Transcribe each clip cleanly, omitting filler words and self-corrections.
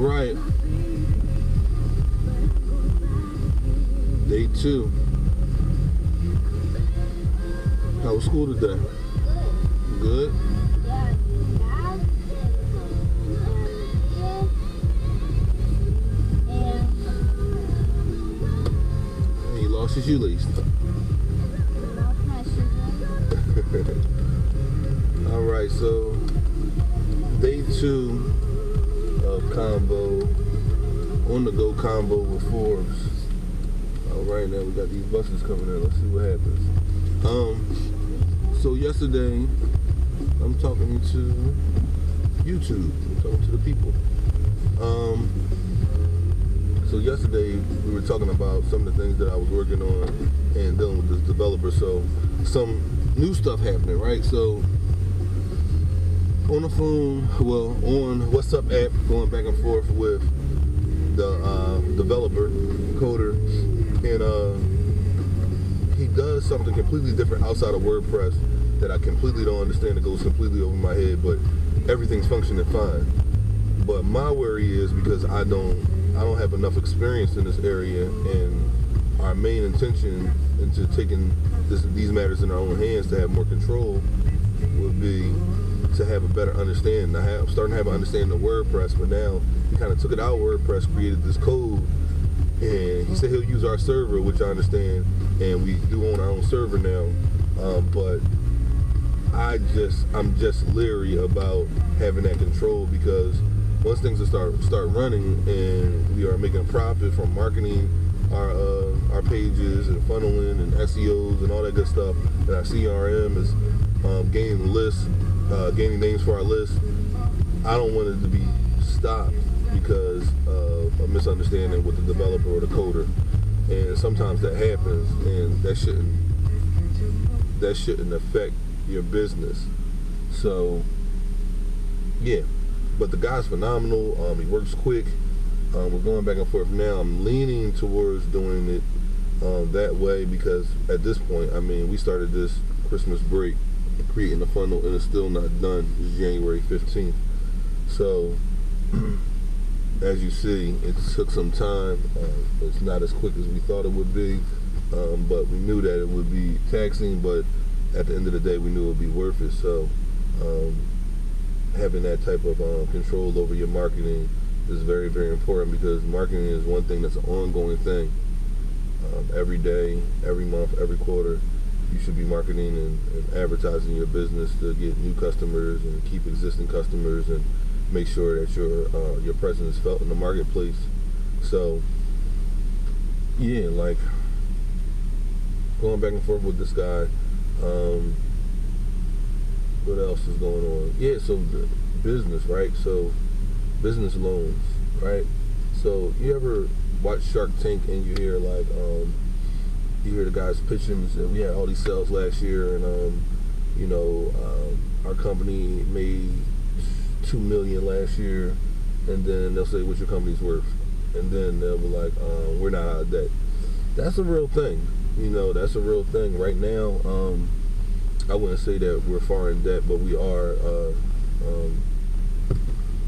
right. Day 2. How was school today? Good? He lost his shoelace. Alright, so day 2 of Convo, on the go Convo with Forbes. Alright, now we got these buses coming in. Let's see what happens. So yesterday, I'm talking to YouTube. I'm talking to the people. So yesterday, we were talking about some of the things that I was working on and dealing with this developer. So some new stuff happening, right? So on the phone, well, on WhatsApp app, going back and forth with the developer, coder, and he does something completely different outside of WordPress that I completely don't understand. It goes completely over my head, but everything's functioning fine. But my worry is because I don't have enough experience in this area, and our main intention into taking these matters in our own hands to have more control would be to have a better understanding. I'm starting to have an understanding of WordPress, but now he kind of took it out of WordPress, created this code, and he said he'll use our server, which I understand, and we do own our own server now. But I'm just leery about having that control, because once things start running and we are making a profit from marketing our pages and funneling and SEOs and all that good stuff, and our CRM is gaining lists, gaining names for our list, I don't want it to be stopped because of a misunderstanding with the developer or the coder. And sometimes that happens, and that shouldn't affect your business. So yeah, but the guy's phenomenal. He works quick. We're going back and forth now. I'm leaning towards doing it that way, because at this point, I mean, we started this Christmas break creating the funnel, and it's still not done. It's January 15th. So as you see, it took some time. It's not as quick as we thought it would be, but we knew that it would be taxing, but at the end of the day, we knew it would be worth it. So having that type of control over your marketing is very, very important, because marketing is one thing that's an ongoing thing. Every day, every month, every quarter, you should be marketing and advertising your business to get new customers and keep existing customers, and make sure that your presence is felt in the marketplace. So yeah, like going back and forth with this guy. What else is going on? Yeah, so the business, right? So business loans, right? So you ever watch Shark Tank and you hear like you hear the guys pitching and say, we had all these sales last year, and our company made $2 million last year, and then they'll say, what's your company's worth? And then they'll be like, we're not out of debt. That's a real thing. That's a real thing. Right now, I wouldn't say that we're far in debt, but we are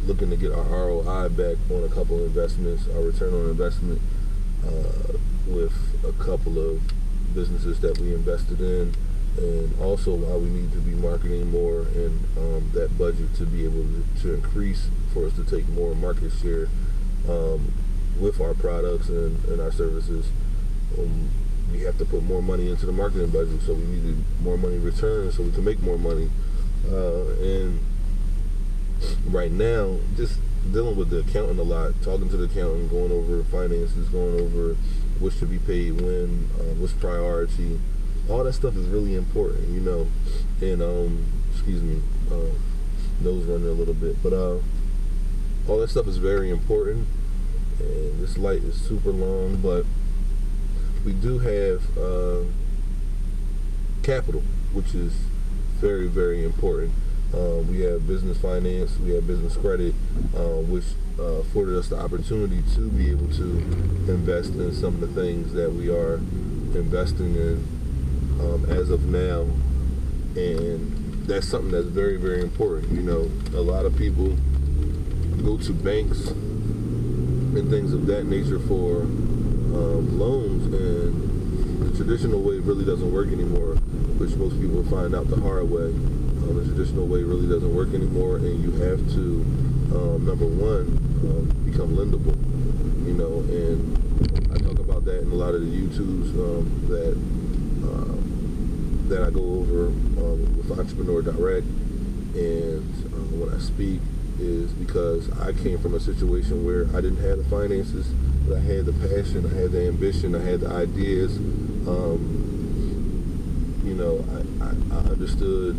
looking to get our ROI back on a couple of investments, our return on investment, with a couple of businesses that we invested in, and also why we need to be marketing more, and that budget to be able to increase for us to take more market share with our products and our services. We have to put more money into the marketing budget, so we needed more money returned so we can make more money. And right now, just dealing with the accountant a lot, talking to the accountant, going over finances, going over what should be paid when, what's priority. All that stuff is really important, and excuse me, nose running a little bit, but all that stuff is very important. And this light is super long, but we do have capital, which is very, very important. We have business finance, we have business credit, which afforded us the opportunity to be able to invest in some of the things that we are investing in as of now. And that's something that's very, very important. A lot of people go to banks and things of that nature for loans, and the traditional way really doesn't work anymore, which most people find out the hard way. The traditional way really doesn't work anymore, and you have to, number one, become lendable, and I talk about that in a lot of the YouTubes that I go over with Entrepreneur Direct, and when I speak is because I came from a situation where I didn't have the finances, but I had the passion, I had the ambition, I had the ideas. I understood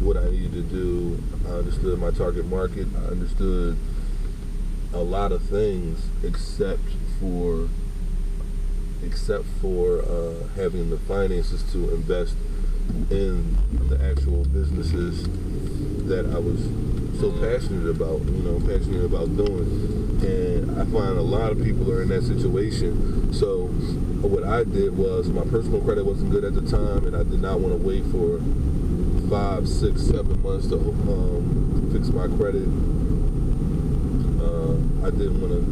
what I needed to do. I understood my target market. I understood a lot of things except for having the finances to invest in the actual businesses that I was so passionate about doing. And I find a lot of people are in that situation. So what I did was, my personal credit wasn't good at the time, and I did not want to wait for 5, 6, 7 months to fix my credit. I didn't want to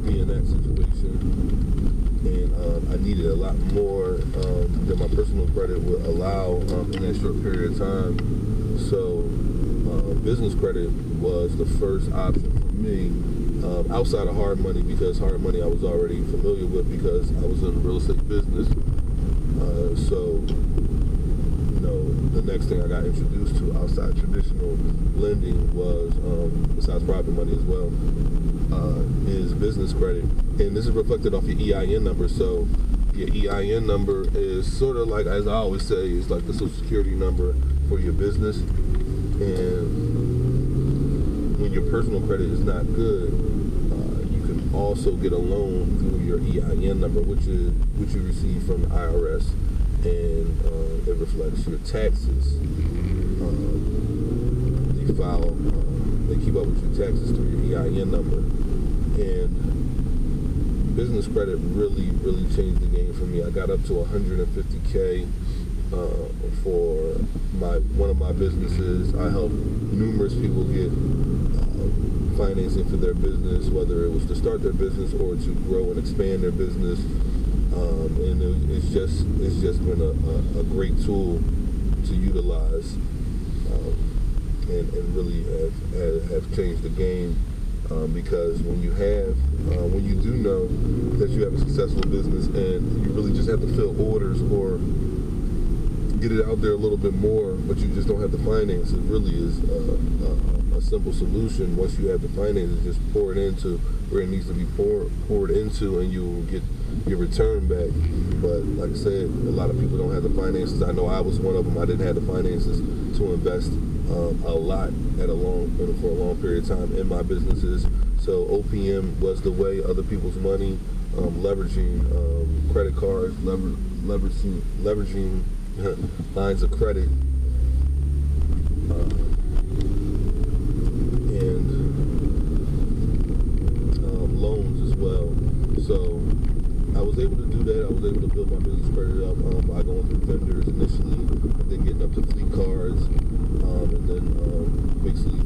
be in that situation, and I needed a lot more than my personal credit would allow in that short period of time. So business credit was the first option for me, outside of hard money, because hard money I was already familiar with because I was in the real estate business. So the next thing I got introduced to outside traditional lending was, besides private money as well, is business credit. And this is reflected off your EIN number. So your EIN number is sort of like, as I always say, is like the social security number for your business. And when your personal credit is not good, you can also get a loan through your EIN number, which you receive from the IRS. And it reflects your taxes. They keep up with your taxes through your EIN number. And business credit really changed the game for me. I got up to $150K for one of my businesses. I helped numerous people get financing for their business, whether it was to start their business or to grow and expand their business. And it's just been a great tool to utilize, and really have changed the game, because when you do know that you have a successful business and you really just have to fill orders or get it out there a little bit more, but you just don't have the finances, it really is a simple solution. Once you have the finances, just pour it into where it needs to be poured into, and you will get your return back. But like I said, a lot of people don't have the finances. I know I was one of them. I didn't have the finances to invest a lot for a long period of time in my businesses. So OPM was the way. Other people's money, leveraging credit cards, leveraging lines of credit, and loans as well. So I was able to do that. I was able to build my business credit up by going through vendors initially, and then getting up to fleet cards, and then basically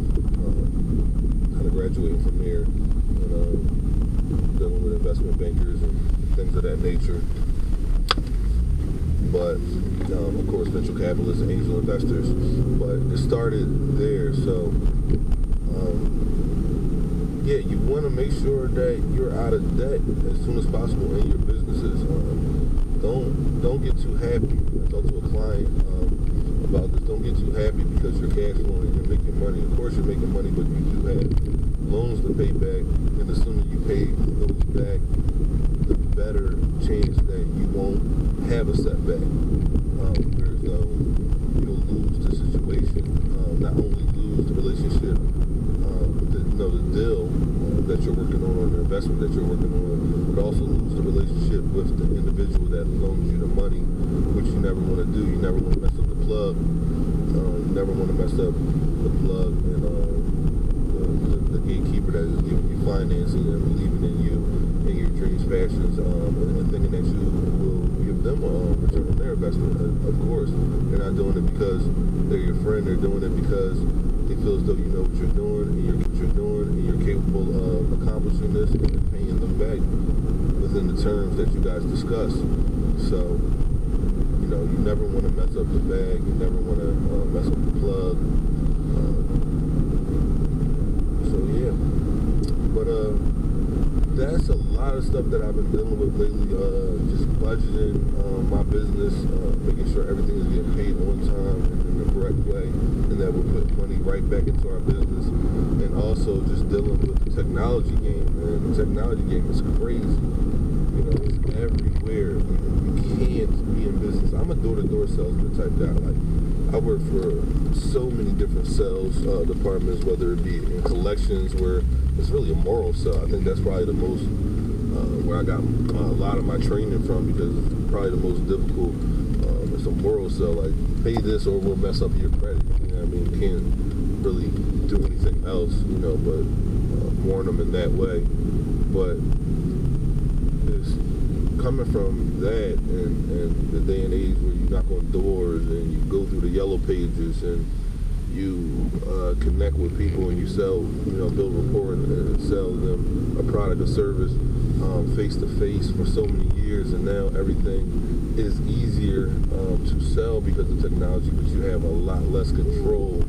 kind of graduating from there, and dealing with investment bankers and things of that nature. But of course, venture capitalists and angel investors. But it started there. So you want to make sure that you're out of debt as soon as possible in your businesses. Don't get too happy. I talked to a client about this. Don't get too happy because you're cash flowing and you're making money. Of course you're making money, but you do have loans to pay back, and the sooner you pay those back, the better chance that you won't have a setback. You'll lose the situation. Not only lose the relationship, the deal that you're working on, or the investment that you're working on, but also lose the relationship with the individual that loans you the money, which you never want to do. You never want to mess up the plug. You never want to mess up the plug and the gatekeeper that is giving you financing and believing in you and your dreams, passions, and thinking that you will give them a return on their investment. Of course, they're not doing it because they're your friend. They're doing it because they feel as though you know what you're doing, and and you're capable of accomplishing this and paying them back within the terms that you guys discuss. So, you know, you never want to mess up the bag. You never want to mess up the plug. So yeah, but that's a lot of stuff that I've been dealing with lately. Just budgeting my business, making sure everything is getting paid on time and in the correct way, and that we put money right back into our business. And also just dealing with the technology game. And the technology game is crazy. You know, it's everywhere. You can't be in business. I'm a door-to-door salesman type guy. Like, I work for so many different sales departments, whether it be in collections, where it's really a moral sell. I think that's probably the most, where I got a lot of my training from, because it's probably the most difficult. It's a moral sell, like, pay this or we'll mess up your credit. You know what I mean? You can't really do anything else, you know, but warn them in that way. But it's coming from that and the day and age where you knock on doors and you go through the yellow pages and you connect with people and you sell, you know, build rapport and sell them a product or service face to face for so many years, and now everything is easier to sell because of technology, but you have a lot less control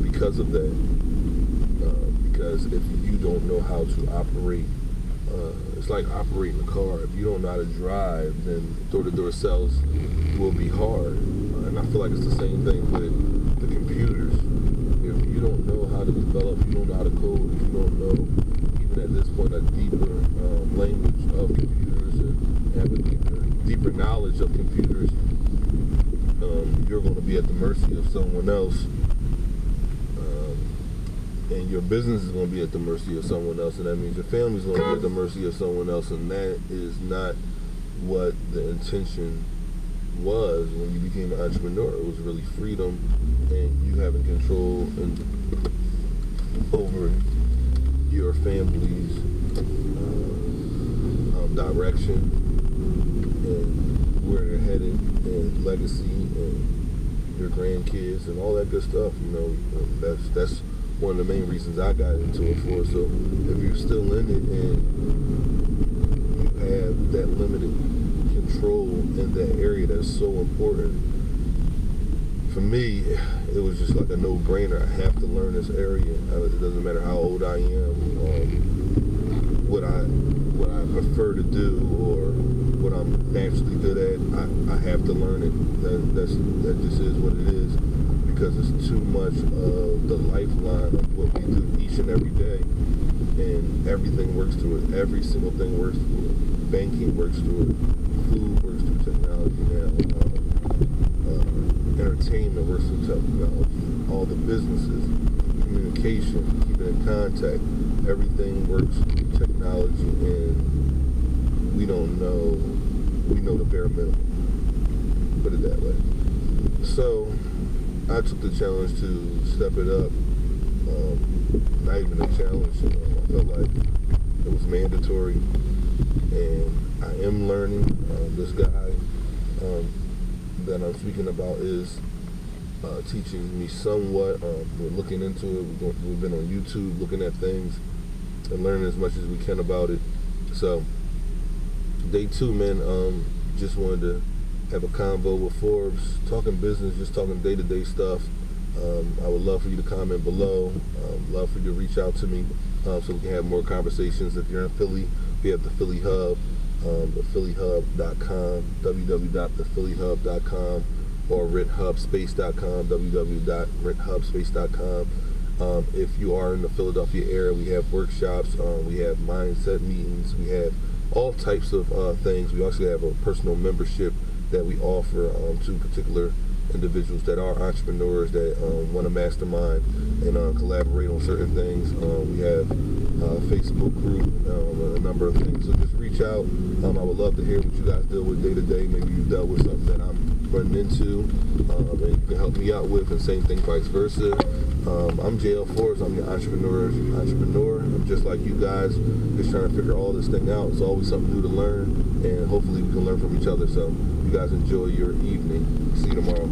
because of that. Because if you don't know how to operate, it's like operating a car. If you don't know how to drive, then door-to-door sales will be hard. And I feel like it's the same thing with the computers. If you don't know how to develop, you don't know how to code, if you don't know, even at this point, a deeper language of computers and have a deeper knowledge of computers, you're going to be at the mercy of someone else. And your business is going to be at the mercy of someone else, and that means your family's going to be at the mercy of someone else, and that is not what the intention was when you became an entrepreneur. It was really freedom and you having control over your family's direction and where they're headed and legacy and your grandkids and all that good stuff. You know, that's one of the main reasons I got into it for. So if you're still in it and you have that limited control in that area that's so important, for me, it was just like a no-brainer. I have to learn this area. It doesn't matter how old I am, what I prefer to do, or what I'm naturally good at. I have to learn it. That just is what it is, because it's too much of the lifeline of what we do each and every day, and everything works through it. Every single thing works through it. Banking works through it. Food works through technology now. Entertainment works through technology. All the businesses, communication, keeping in contact, everything works through technology, and we don't know. We know the bare minimum. Put it that way. So I took the challenge to step it up. Not even a challenge. I felt like it was mandatory, and I am learning. This guy that I'm speaking about is teaching me somewhat. We're looking into it. We've been on YouTube looking at things and learning as much as we can about it. So day 2, man, just wanted to have a convo with Forbes, talking business, just talking day-to-day stuff. I would love for you to comment below. Love for you to reach out to me so we can have more conversations. If you're in Philly, we have the Philly Hub, thephillyhub.com, www.thephillyhub.com, or rithubspace.com, www.rithubspace.com. If you are in the Philadelphia area, we have workshops, we have mindset meetings, we have all types of things. We also have a personal membership that we offer to particular individuals that are entrepreneurs that want to mastermind and collaborate on certain things. We have a Facebook group, a number of things. So just reach out. I would love to hear what you guys deal with day to day. Maybe you dealt with something that I'm running into and you can help me out with, and same thing vice versa. I'm JL Forbes. I'm your entrepreneur. I'm just like you guys, just trying to figure all this thing out. It's always something new to learn, and hopefully we can learn from each other. So you guys enjoy your evening. See you tomorrow.